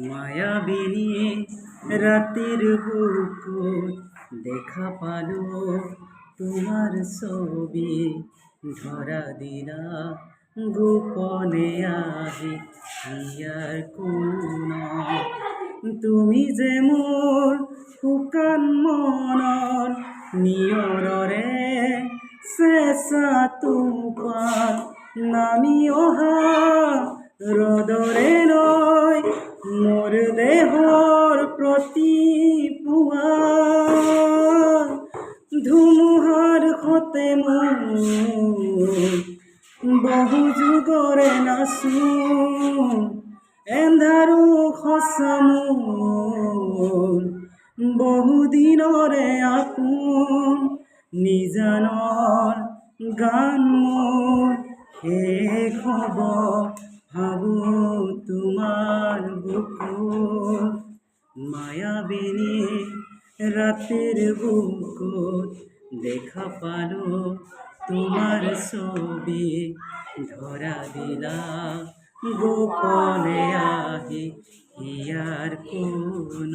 মায়াবিনী রাতের বুকুত দেখা পালো তোমার ছবি, ধরা দিলা গোপনে আহি হিয়ার কোন। তুমি যে মোৰ শুকান মনৰ নিয়ৰৰে চেঁচা টোপাল নামি অহা ৰ'দৰে নৈ মোৰ দেহৰ প্ৰতি পুৱা। ধুমুহাৰ সতে মোৰ বহু যুগৰে নাচো, এন্ধাৰো সঁচা মোৰ বহুদিনৰে আপোন। নিজানৰ গান মোৰ শেষ হ'ব ভাবোঁ তোমাৰ বুকুত। মায়াবিনী রাতের বুকুত দেখা পালো তোমার ছবি, ধরা দিলা গোপনে আহি হিয়ার কোন।